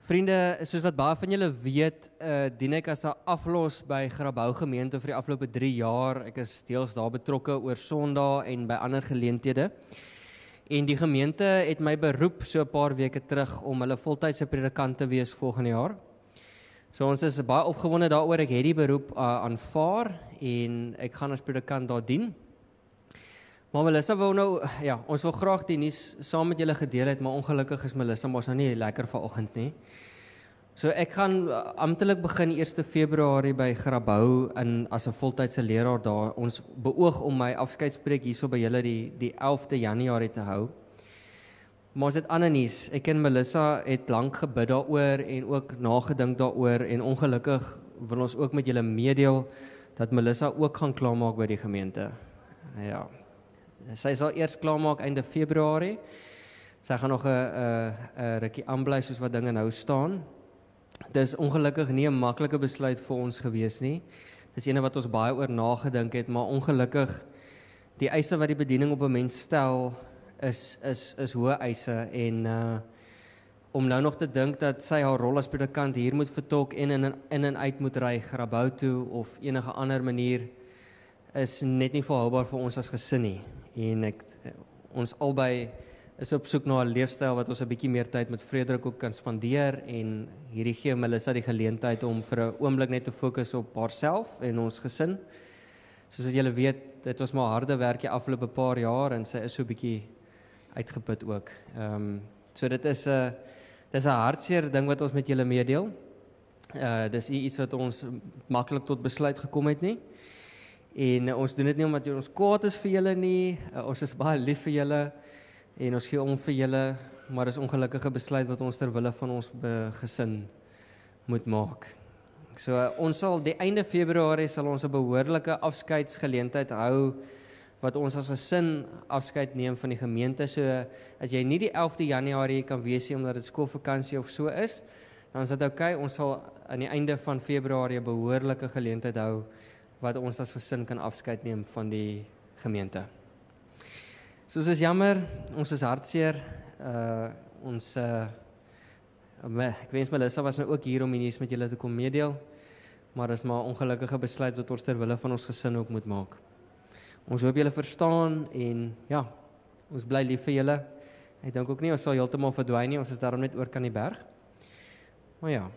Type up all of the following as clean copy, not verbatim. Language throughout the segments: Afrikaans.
Vriende, soos wat baie van julle weet, dien ek as 'n aflos by Grabouw gemeente vir die afgelope 3 jaar. Ek is deels daar betrokke oor Sondag en by ander geleenthede. En die gemeente het my beroep so 'n paar weke terug om hulle voltydse predikant te wees volgende jaar. So ons is baie opgewonde daaroor. Ek het die beroep aanvaar en ek gaan as predikant daar dien. Maar Melissa wou nou, ons wil graag die nuus saam met julle gedeel het, maar ongelukkig is Melissa mos nou nie lekker vanoggend nie. So ek gaan amptelik begin 1 Februarie by Grabouw as 'n voltydse leraar daar. Ons beoog om my afskeidspreek hierso by julle die 11de Januarie te hou. Maar ons het ander nuus. Ek en Melissa het lank gebid daaroor en ook nagedink daaroor en ongelukkig wil ons ook met julle meedeel dat Melissa ook gaan klaarmaak by die gemeente. Ja. Sy sal eers klaarmaak einde Februarie. Sy gaan nog 'n rukkie aanbly soos wat dinge nou staan. Dis ongelukkig nie 'n maklike besluit vir ons gewees nie. Dis ene wat ons baie oor nagedink het, maar ongelukkig die eise wat die bediening op 'n mens stel is hoë eise en om nou nog te dink dat sy haar rol as predikant hier moet vertolk en in en uit moet ry Grabouw toe of enige ander manier is net nie volhoubaar vir ons as gesin nie. En ons albei is op soek na 'n leefstyl wat ons 'n bietjie meer tyd met Frederik ook kan spandeer en hierdie gee Melissa die geleentheid om vir 'n oomblik net te fokus op haarself en ons gesin. Soos wat julle weet, dit was maar harde werk die afgelope paar jaar en sy is so 'n bietjie uitgeput ook. So dit is 'n hartseer ding wat ons met julle meedeel. Dis nie iets wat ons maklik tot besluit gekom het nie. En ons doen dit nie omdat ons kwaad is vir julle nie. Ons is baie lief vir julle en ons gee om vir julle, maar dis 'n ongelukkige besluit wat ons ter wille van ons gesin moet maak. So ons sal die einde Februarie sal ons 'n behoorlike afskeidsgeleentheid hou wat ons as gesin afskeid neem van die gemeente. So as jy nie die 11de Januarie kan wees nie omdat dit skoolvakansie of so is, dan is dit oukei. Ons sal aan die einde van Februarie 'n behoorlike geleentheid hou wat ons as gesin kan afskeid neem van die gemeente. So is jammer, ons is hartseer. Ek wens Melissa was nou ook hier om die nuus met julle te kom meedeel, maar dis maar 'n ongelukkige besluit wat ons ter wille van ons gesin ook moet maak. Ons hoop julle verstaan en ons bly lief vir julle. Ek dink ook nie ons sal heeltemal verdwyn nie, ons is daarom net oor kan die berg. Maar ja.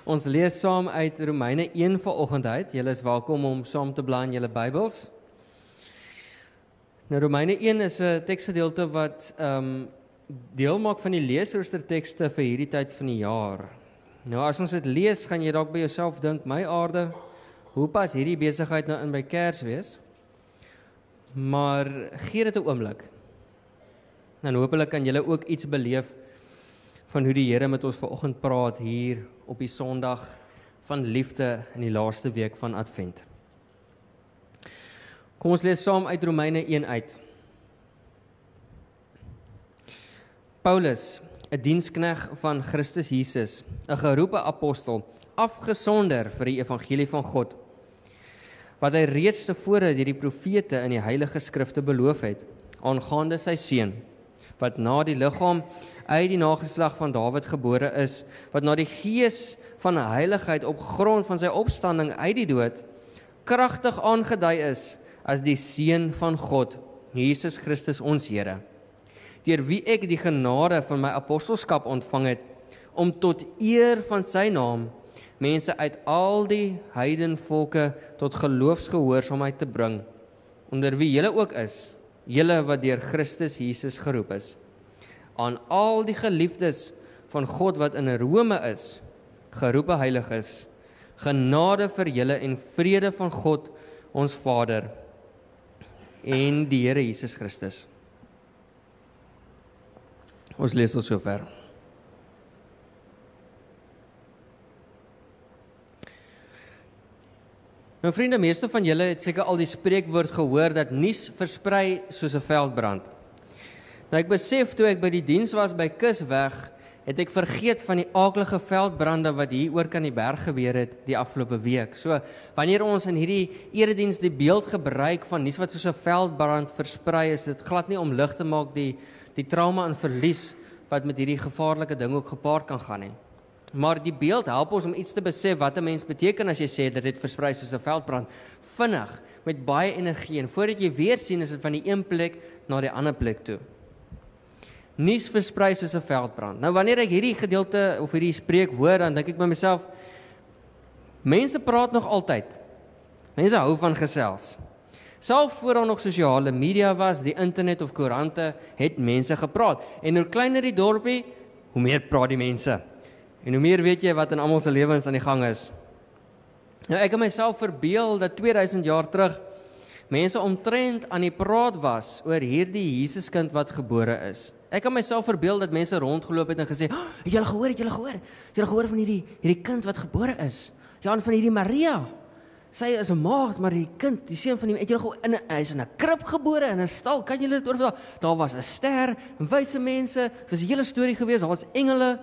Ons lees saam uit Romeine 1 vanoggend uit. Julle is welkom om saam te blaai in julle Bybels. Nou Romeine 1 is 'n teksgedeelte wat deel maak van die leesroostertekste vir hierdie tyd van die jaar. Nou as ons dit lees, gaan jy dalk by jouself dink, my aarde, hoe pas hierdie besigheid nou in by Kersfees? Maar gee dit 'n oomblik. Dan hopelik kan julle ook iets beleef van hoe die Here met ons vanoggend praat hier op die Sondag van liefde in die laaste week van Advent. Kom ons lees saam uit Romeine 1 uit. Paulus, 'n dienskneg van Christus Jesus, 'n geroepe apostel, afgesonder vir die evangelie van God, wat hy reeds tevore deur die profete in die heilige skrifte beloof het, aangaande sy seun, wat na die liggaam uit die nageslag van Dawid gebore is, wat na die gees van heiligheid op grond van sy opstanding uit die dood, kragtig aangedui is as die Seun van God, Jesus Christus ons Here, deur wie ek die genade van my apostelskap ontvang het, om tot eer van sy naam, mense uit al die heidenvolke tot geloofsgehoorsaamheid te bring, onder wie julle ook is, julle wat deur Christus Jesus geroep is. Aan al die geliefdes van God wat in Rome is, geroepe heiliges, genade vir julle en vrede van God, ons Vader, en die Here Jesus Christus. Ons lees tot sover. Nou vriende, meeste van julle het seker al die spreekwoord gehoor dat nuus versprei soos 'n veldbrand. Nou ek besef toe ek by die diens was by Kusweg, het ek vergeet van die aaklige veldbrande wat hier oor kan die berg gebeur het die afgelope week. So, wanneer ons in hierdie erediens die beeld gebruik van nuus wat soos 'n veldbrand versprei is, dit glad nie om lig te maak die trauma en verlies wat met hierdie gevaarlike ding ook gepaard kan gaan nie. Maar die beeld help ons om iets te besef wat 'n mens beteken as jy sê dat dit versprei soos 'n veldbrand, vinnig, met baie energie, en voordat jy weer sien is dit van die een plek na die ander plek toe. Nuus versprei soos 'n veldbrand. Nou wanneer ek hierdie gedeelte of hierdie spreek hoor, dan dink ek by myself, mense praat nog altyd. Mense hou van gesels. Selfs voor daar nog sosiale media was, die internet of koerante, het mense gepraat. En hoe kleiner die dorpie, hoe meer praat die mense. En hoe meer weet jy wat in almal se lewens aan die gang is. Nou ek het myself verbeel dat 2000 jaar terug mense omtrent aan die praat was oor hierdie Jesuskind wat gebore is. Ek het myself verbeel dat mense rondgeloop het en gesê, het julle gehoor, het julle gehoor van hierdie kind wat gebore is? Ja, en van hierdie Maria. Sy is 'n maagd, maar die kind, die seun van die, het julle gehoor, hy is in 'n krib gebore, in 'n stal, kan julle dit oorvertel? Daar was 'n ster, wyse mense, dit was 'n hele storie gewees, daar was engele.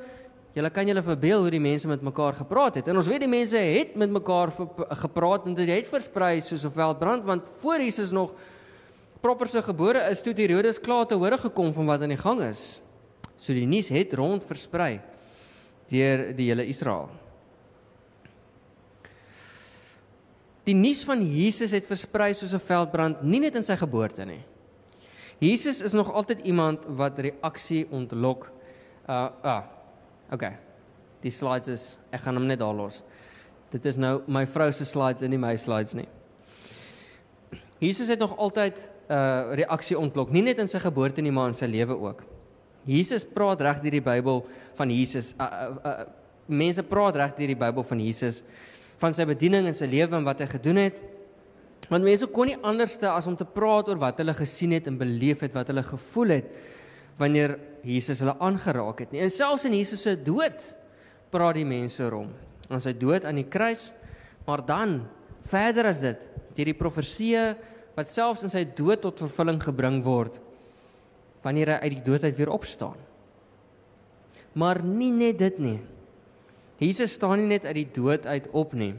Julle kan julle verbeel hoe die mense met mekaar gepraat het. En ons weet die mense het met mekaar gepraat en dit het versprei soos 'n veldbrand, want voor Jesus nog proper se gebore is, toe Herodes klaar te hore gekom van wat aan die gang is. So die nuus het rond versprei deur die hele Israel. Die nuus van Jesus het versprei soos 'n veldbrand, nie net in sy geboorte nie. Jesus is nog altyd iemand wat reaksie ontlok. Okay, die slides is, ek gaan hom net daar los. Dit is nou my vrou se slides en nie my slides nie. Jesus het nog altyd reaksie ontlok, nie net in sy geboorte nie, maar in sy lewe ook. Jesus praat reg deur die Bybel van Jesus, mense praat reg deur die Bybel van Jesus, van sy bediening en sy lewe en wat hy gedoen het, want mense kon nie anderste as om te praat oor wat hulle gesien het en beleef het, wat hulle gevoel het, wanneer Jesus hulle aangeraak het nie. En selfs in Jesus se dood praat die mense oor aan sy dood aan die kruis, maar dan, verder as dit, deur die profeseë wat selfs in sy dood tot vervulling gebring word, wanneer hy uit die dood uit weer opstaan. Maar nie net dit nie. Jesus staan nie net uit die dood uit op nie.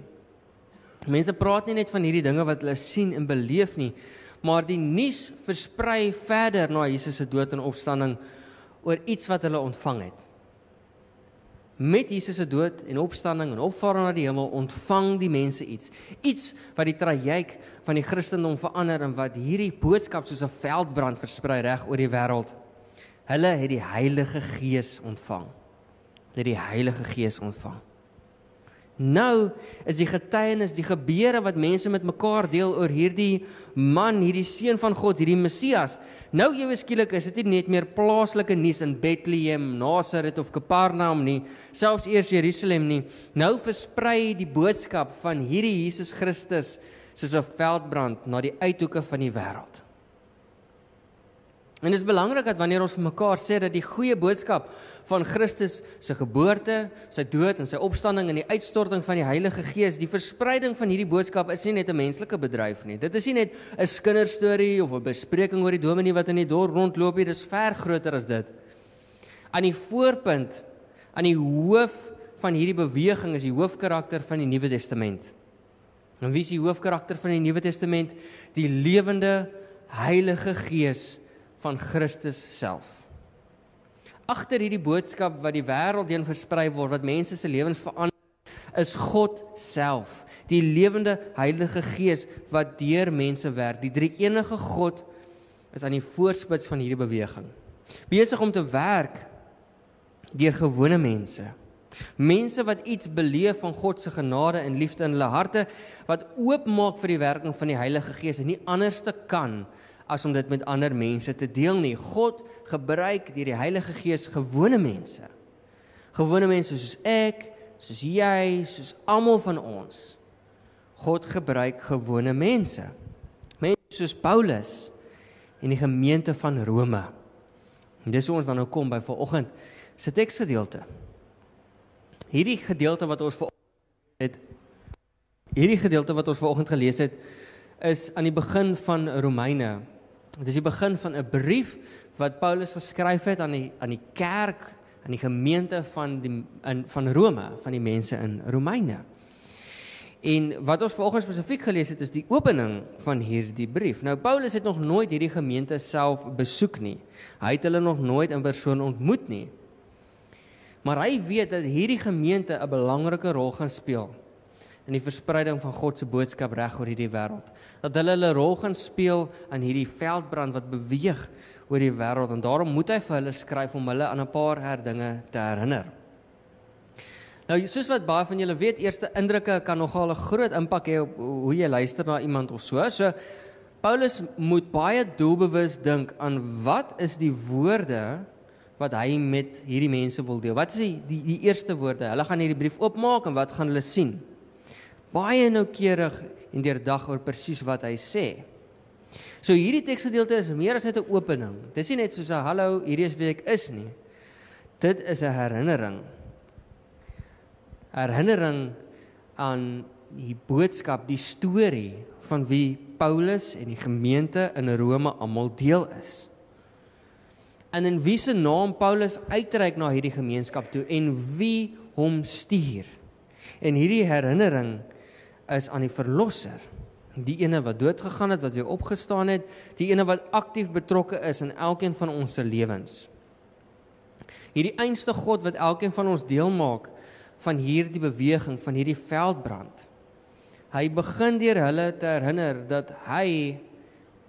Mense praat nie net van hierdie dinge wat hulle sien en beleef nie, maar die nuus versprei verder na Jesus se dood en opstanding oor iets wat hulle ontvang het. Met Jesus se dood en opstanding en opvaring na die hemel ontvang die mense iets wat die traject van die Christendom verander en wat hierdie boodskap soos 'n veldbrand versprei reg oor die wêreld. Hulle het die Heilige Gees ontvang. Nou is die getuienis, die gebeure wat mense met mekaar deel oor hierdie man, hierdie seun van God, hierdie Messias. Nou ewe skielik is dit nie net meer plaaslike nuus in Bethlehem, Nazareth of Kapernaum nie, selfs eers Jerusalem nie. Nou versprei die boodskap van hierdie Jesus Christus soos 'n veldbrand na die uithoeke van die wêreld. En dit is belangrik dat wanneer ons vir mekaar sê dat die goeie boodskap van Christus se geboorte, sy dood en sy opstanding en die uitstorting van die Heilige Gees, die verspreiding van hierdie boodskap is nie net 'n menslike bedryf nie. Dit is nie net 'n kinderstorie of 'n bespreking oor die dominee wat in die dorp rondloop nie, dis ver groter as dit. Aan die voorpunt, aan die hoof van hierdie beweging is die hoofkarakter van die Nuwe Testament. En wie is die hoofkarakter van die Nuwe Testament? Die lewende Heilige Gees van Christus self. Agter hierdie boodskap wat die wêreld heen versprei word, wat mense se lewens verander, is God self, die lewende Heilige Gees wat deur mense werk. Die drie-enige God is aan die voorspits van hierdie beweging, besig om te werk deur gewone mense. Mense wat iets beleef van God se genade en liefde in hulle harte, wat oopmaak vir die werking van die Heilige Gees en nie anders te kan as om dit met ander mense te deel nie. God gebruik deur die Heilige Gees gewone mense. Gewone mense soos ek, soos jy, soos almal van ons. God gebruik gewone mense. Mense soos Paulus en die gemeente van Rome. En dis hoe ons dan nou kom by vanoggend se teksgedeelte. Hierdie gedeelte wat ons vanoggend gelees het, is aan die begin van Romeine. Dit is die begin van 'n brief wat Paulus geskryf het aan die kerk, aan die gemeente van Rome, van die mense in Romeine. En wat ons vanoggend spesifiek gelees het, is die opening van hierdie brief. Nou, Paulus het nog nooit hierdie gemeente self besoek nie. Hy het hulle nog nooit in persoon ontmoet nie. Maar hy weet dat hierdie gemeente 'n belangrike rol gaan speel in die verspreiding van God se boodskap reg oor hierdie wêreld. Dat hulle rol gaan speel aan hierdie veldbrand wat beweeg oor die wêreld, en daarom moet hy vir hulle skryf om hulle aan 'n paar dinge te herinner. Nou, soos wat baie van julle weet, eerste indrukke kan nogal 'n groot impak hê op hoe jy luister na iemand of so. So, Paulus moet baie doelbewus dink aan wat is die woorde wat hy met hierdie mense wil deel. Wat is die eerste woorde? Hulle gaan hierdie brief oopmaak en wat gaan hulle sien? Baie noukeurig en deurdag oor presies wat hy sê. So hierdie teksgedeelte is meer as net 'n opening. Dit is nie net soos 'n hallo, hierdie is wie ek is nie. Dit is 'n herinnering. Herinnering aan die boodskap, die storie van wie Paulus en die gemeente in Rome almal deel is. En in wie se naam Paulus uitreik na hierdie gemeenskap toe en wie hom stuur. En hierdie herinnering is aan die verlosser, die ene wat dood gegaan het, wat weer opgestaan het, die ene wat aktief betrokke is in elkeen van ons se lewens. Hierdie einste God wat elkeen van ons deel maak van hierdie beweging, van hierdie veldbrand. Hy begin deur hulle te herinner dat hy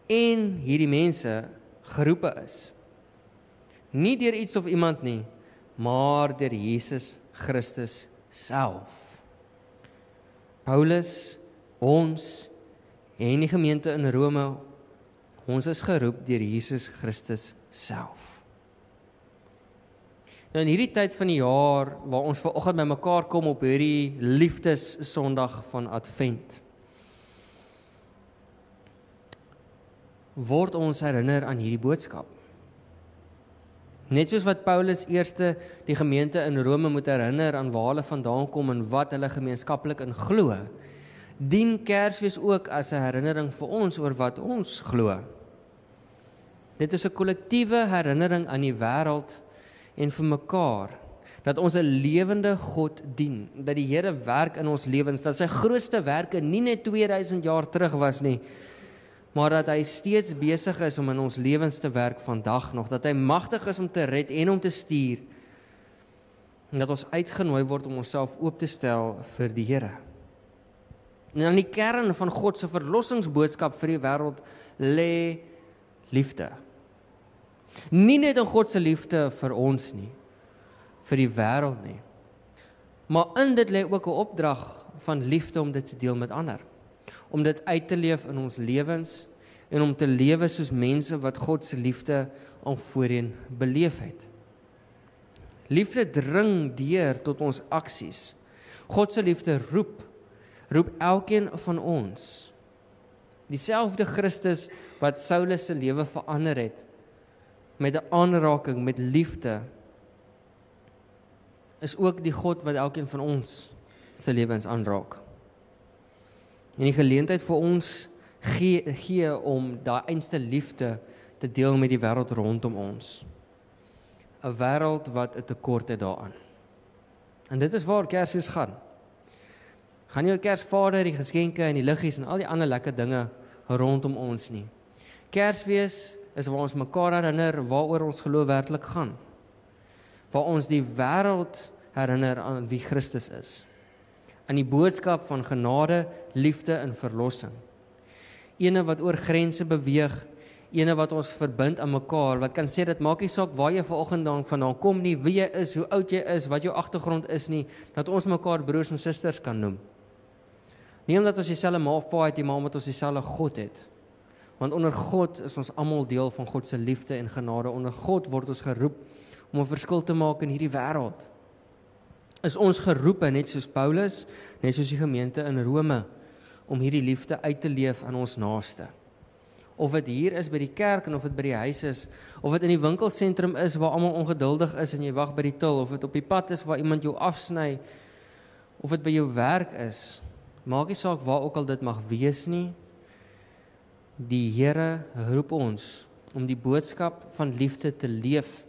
en hierdie mense geroepe is. Nie deur iets of iemand nie, maar deur Jesus Christus self. Paulus, ons en die gemeente in Rome, ons is geroep deur Jesus Christus self. Nou in hierdie tyd van die jaar, waar ons vanoggend by mekaar kom op hierdie liefdessondag van Advent, word ons herinner aan hierdie boodskap. Net soos wat Paulus eerste die gemeente in Rome moet herinner aan waar hulle vandaan kom en wat hulle gemeenskaplik in glo, dien Kersfees ook as 'n herinnering vir ons oor wat ons glo. Dit is 'n kollektiewe herinnering aan die wêreld en vir mekaar, dat ons 'n lewende God dien, dat die Here werk in ons lewens, dat sy grootste werke nie net 2000 jaar terug was nie, maar dat hy steeds besig is om in ons lewens te werk vandag nog, dat hy magtig is om te red en om te stuur, en dat ons uitgenooi word om onsself oop te stel vir die Here. En aan die kern van God se verlossingsboodskap vir die wêreld lê liefde. Nie net in God se liefde vir ons nie, vir die wêreld nie, maar in dit lê ook 'n opdrag van liefde om dit te deel met ander, om dit uit te leef in ons lewens en om te lewe soos mense wat God se liefde al voorheen beleef het. Liefde dring deur tot ons aksies. God se liefde roep elkeen van ons. Dieselfde Christus wat Saulus se lewe verander het, met 'n aanraking, met liefde, is ook die God wat elkeen van ons se lewens aanraak. En die geleentheid vir ons gee om daai einste liefde te deel met die wêreld rondom ons. 'n Wêreld wat 'n tekort het daaraan. En dit is waar Kersfees gaan. Gaan nie oor Kersvader, die geskenke en die liggies en al die ander lekker dinge rondom ons nie. Kersfees is waar ons mekaar herinner waaroor ons geloof werklik gaan. Waar ons die wêreld herinner aan wie Christus is. Aan die boodskap van genade, liefde en verlossing. Ene wat oor grense beweeg, ene wat ons verbind aan mekaar, wat kan sê, dit maak nie saak waar jy vanoggend vandaan kom nie, wie jy is, hoe oud jy is, wat jou agtergrond is nie, dat ons mekaar broers en susters kan noem. Nie omdat ons dieselfde ma of pa het nie, maar omdat ons dieselfde God het. Want onder God is ons almal deel van God se liefde en genade. Onder God word ons geroep om 'n verskil te maak in hierdie wêreld. Is ons geroepe, net soos Paulus, net soos die gemeente in Rome, om hierdie liefde uit te leef aan ons naaste. Of dit hier is by die kerk en of dit by die huis is, of dit in die winkelsentrum is waar almal ongeduldig is en jy wag by die til, of dit op die pad is waar iemand jou afsny, of dit by jou werk is, maak nie saak waar ook al dit mag wees nie. Die Here roep ons om die boodskap van liefde te leef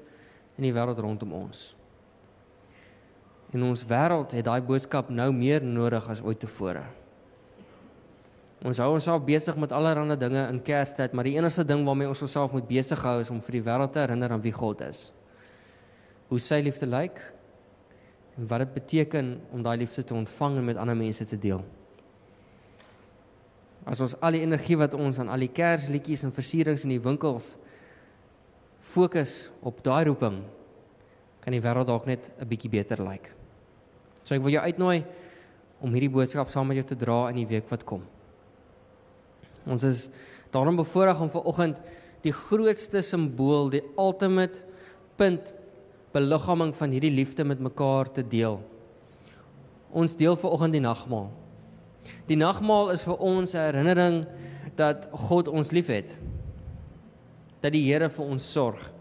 in die wêreld rondom ons. En ons wêreld het daai boodskap nou meer nodig as ooit tevore. Ons hou onsself besig met allerlei dinge in Kerstyd, maar die enigste ding waarmee ons onsself moet besig hou is om vir die wêreld te herinner aan wie God is. Hoe sy liefde lyk en wat dit beteken om daai liefde te ontvang en met ander mense te deel. As ons al die energie wat ons aan al die Kersliedjies en versierings in die winkels fokus op daai roeping, kan die wêreld dalk net 'n bietjie beter lyk. So ek wil jou uitnooi om hierdie boodskap saam met jou te dra in die week wat kom. Ons is daarom bevoorreg om vanoggend die grootste simbool, die ultimate punt, beliggaaming van hierdie liefde met mekaar te deel. Ons deel vanoggend die nagmaal. Die nagmaal is vir ons 'n herinnering dat God ons liefhet, dat die Here vir ons sorg.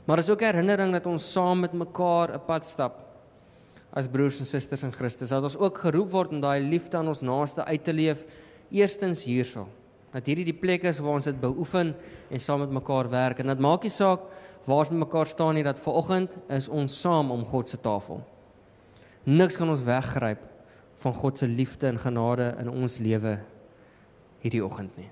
Maar is ook 'n herinnering dat ons saam met mekaar 'n pad stap as broers en susters in Christus, dat ons ook geroep word om daai liefde aan ons naaste uit te leef, eerstens hierso. Dat hierdie die plek is waar ons dit beoefen en saam met mekaar werk. En dit maak nie saak waar ons met mekaar staan nie, dat vanoggend is ons saam om God se tafel. Niks kan ons weggryp van God se liefde en genade in ons lewe hierdie oggend nie.